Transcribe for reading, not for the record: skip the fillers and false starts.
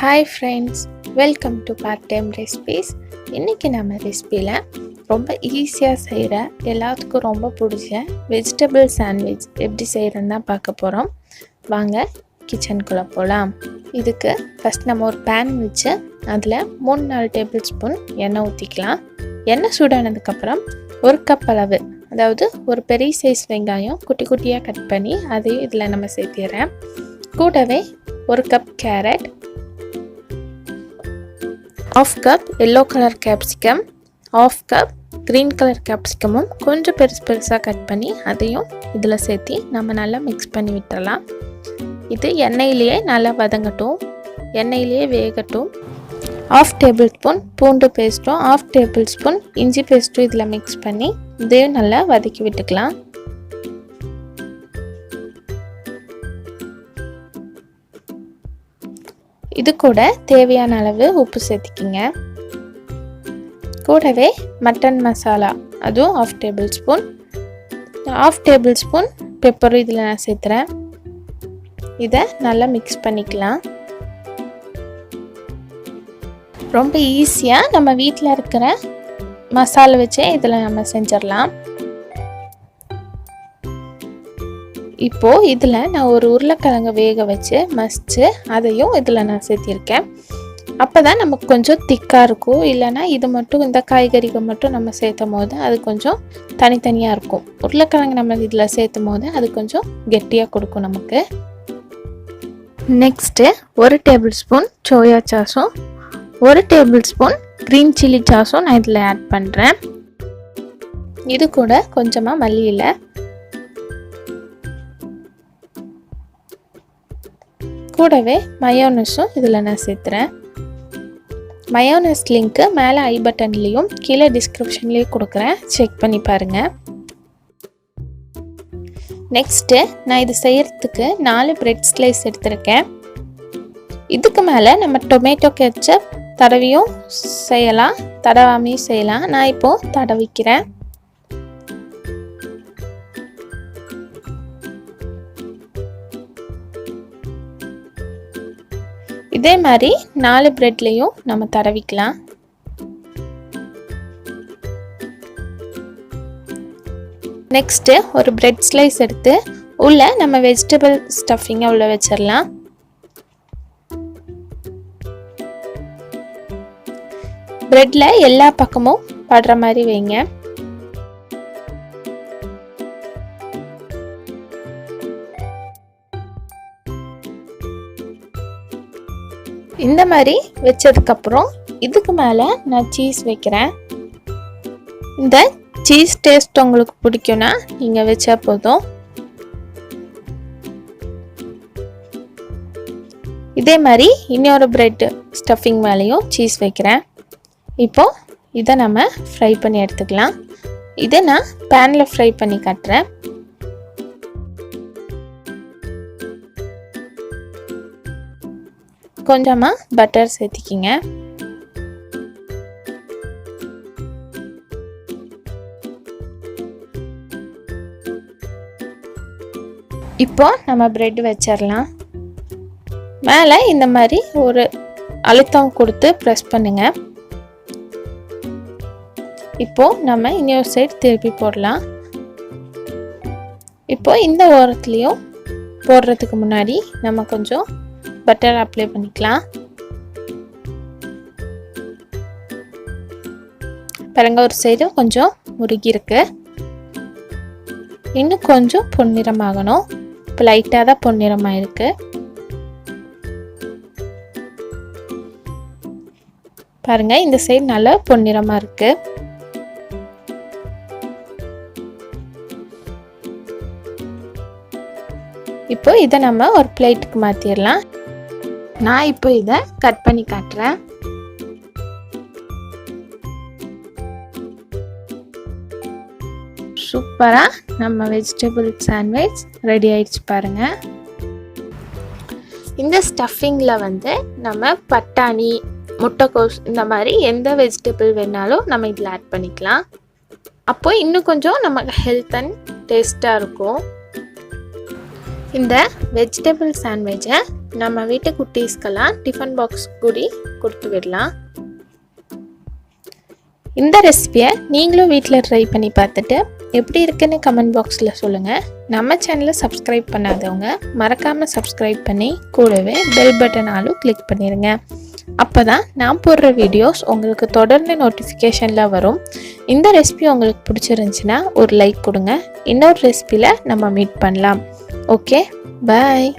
Hi friends, welcome to part time recipes. இன்றைக்கி நம்ம ரெசிபியில் ரொம்ப ஈஸியாக செய்கிற எல்லாத்துக்கும் ரொம்ப பிடிச்ச வெஜிடபிள் சாண்ட்விச் எப்படி செய்கிறதுன்னு தான் பார்க்க போகிறோம். வாங்க கிச்சனுக்குள்ளே போகலாம். இதுக்கு ஃபஸ்ட் நம்ம ஒரு பேன் வச்சு அதில் 3-4 டேபிள் ஸ்பூன் எண்ணெய் ஊற்றிக்கலாம். எண்ணெய் சூடானதுக்கப்புறம் 1 கப் அளவு, அதாவது ஒரு பெரிய சைஸ் வெங்காயம் குட்டி குட்டியாக கட் பண்ணி அதையும் இதில் நம்ம சேர்த்திடுறேன். கூடவே 1 cup carrot, 1/2 cup yellow colour capsicum, 1/2 cup green colour கேப்சிகமும் கொஞ்சம் பெருசாக கட் பண்ணி அதையும் இதில் சேர்த்து நம்ம நல்லா மிக்ஸ் பண்ணி விட்டுறலாம். இது எண்ணெயிலேயே நல்லா வதங்கட்டும், எண்ணெயிலேயே வேகட்டும். 1/2 டேபிள் ஸ்பூன் பூண்டு பேஸ்ட்டும் 1/2 டேபிள் ஸ்பூன் இஞ்சி பேஸ்ட்டும் இதில் மிக்ஸ் பண்ணி இதையும் நல்லா வதக்கி விட்டுக்கலாம். இது கூட தேவையான அளவு உப்பு சேர்த்திக்கிங்க. கூடவே மட்டன் மசாலா, அதுவும் 1/2 டேபிள் ஸ்பூன், 1/2 டேபிள் ஸ்பூன் பெப்பரும் இதில் நான் சேர்த்துறேன். இதை நல்லா மிக்ஸ் பண்ணிக்கலாம். ரொம்ப ஈஸியாக நம்ம வீட்டில் இருக்கிற மசாலா வச்சே இதில் நம்ம செஞ்சிடலாம். இப்போது இதில் நான் ஒரு உருளைக்கிழங்கு வேக வச்சு மசித்து அதையும் இதில் நான் சேர்த்திருக்கேன். அப்போ தான் நமக்கு கொஞ்சம் திக்காக இருக்கும். இல்லைனா இது மட்டும் இந்த காய்கறிகள் மட்டும் நம்ம சேர்த்தும் போது அது கொஞ்சம் தனித்தனியாக இருக்கும். உருளைக்கிழங்கு நம்ம இதில் சேர்த்தும் போது அது கொஞ்சம் கெட்டியாக கொடுக்கும் நமக்கு. நெக்ஸ்ட்டு 1 டேபிள் ஸ்பூன் சோயா சாஸும் 1 டேபிள் ஸ்பூன் க்ரீன் சில்லி சாஸும் நான் இதில் ஆட் பண்ணுறேன். இது கூட கொஞ்சமாக மல்லி இலை, கூடவே மயோனஸும் இதில் நான் சேர்த்துறேன். மயோனஸ் லிங்க்கு மேலே ஐ பட்டன்லேயும் கீழே டிஸ்கிரிப்ஷன்லேயும் கொடுக்குறேன், செக் பண்ணி பாருங்கள். நெக்ஸ்ட்டு நான் இது செய்கிறதுக்கு 4 பிரெட் ஸ்லைஸ் எடுத்திருக்கேன். இதுக்கு மேலே நம்ம டொமேட்டோ கெச்சப் தடவியும் செய்யலாம், தடவாமையும் செய்யலாம். நான் இப்போது தடவிக்கிறேன். இதே மாதிரி 4 பிரெட்லேயும் நம்ம தடவிக்கலாம். நெக்ஸ்ட்டு ஒரு பிரெட் ஸ்லைஸ் எடுத்து உள்ள நம்ம வெஜிடபிள் ஸ்டஃபிங்கை உள்ள வச்சிடலாம். பிரெட்டில் எல்லா பக்கமும் படுற மாதிரி வைங்க. இந்த மாதிரி வச்சதுக்கப்புறம் இதுக்கு மேலே நான் சீஸ் வைக்கிறேன். இந்த சீஸ் டேஸ்ட் உங்களுக்கு பிடிக்கும்னா நீங்கள் வச்சா போதும். இதே மாதிரி இன்னொரு பிரெட் ஸ்டஃபிங் மேலேயும் சீஸ் வைக்கிறேன். இப்போது இதை நம்ம ஃப்ரை பண்ணி எடுத்துக்கலாம். இதை நான் பேனில் ஃப்ரை பண்ணி காட்டுறேன். கொஞ்சமாக பட்டர் சேர்த்திக்கிங்க. இப்போ நம்ம பிரெட் வச்சிடலாம். மேலே இந்த மாதிரி ஒரு அழுத்தம் கொடுத்து ப்ரெஸ் பண்ணுங்க. இப்போ நம்ம இன்னொரு சைடு திருப்பி போடலாம். இப்போ இந்த ஓரத்துலேயும் போடுறதுக்கு முன்னாடி நம்ம கொஞ்சம் பட்டர் அப்ளை பண்ணிக்கலாம். பாருங்க, ஒரு சைடு கொஞ்சம் முருகி இருக்கு. இன்னும் கொஞ்சம் பொன்னிறமாகணும். இப்போ லைட்டாக தான் பொன்னிறமாக இருக்கு. பாருங்க, இந்த சைடு நல்லா பொன்னிறமாக இருக்கு. இப்போ இதை நம்ம ஒரு பிளேட்டுக்கு மாற்றிடலாம். நான் இப்போ இதை கட் பண்ணி காட்டுறேன். சூப்பராக நம்ம வெஜிடபிள் சாண்ட்விச் ரெடி ஆயிடுச்சு பாருங்கள். இந்த ஸ்டஃபிங்கில் வந்து நம்ம பட்டாணி, முட்டைக்கோஸ் இந்த மாதிரி எந்த வெஜிடபிள் வேணாலும் நம்ம இதில் ஆட் பண்ணிக்கலாம். அப்போ இன்னும் கொஞ்சம் நமக்கு ஹெல்த் அண்ட் டேஸ்ட்டாக இருக்கும். இந்த வெஜிடபிள் சாண்ட்விச்சை நம்ம வீட்டு குட்டீஸ்க்கெல்லாம் டிஃபன் பாக்ஸ் கூடி கொடுத்து விடலாம். இந்த ரெசிபியை நீங்களும் வீட்டில் ட்ரை பண்ணி பார்த்துட்டு எப்படி இருக்குன்னு கமெண்ட் பாக்ஸில் சொல்லுங்கள். நம்ம சேனலை சப்ஸ்கிரைப் பண்ணாதவங்க மறக்காமல் சப்ஸ்கிரைப் பண்ணி கூடவே பெல் பட்டனாலும் கிளிக் பண்ணிடுங்க. அப்போ தான் நான் போடுற வீடியோஸ் உங்களுக்கு தொடர்ந்து நோட்டிஃபிகேஷனில் வரும். இந்த ரெசிபி உங்களுக்கு பிடிச்சிருந்துச்சின்னா ஒரு லைக் கொடுங்க. இன்னொரு ரெசிபியில் நம்ம மீட் பண்ணலாம். ஓகே, பாய்.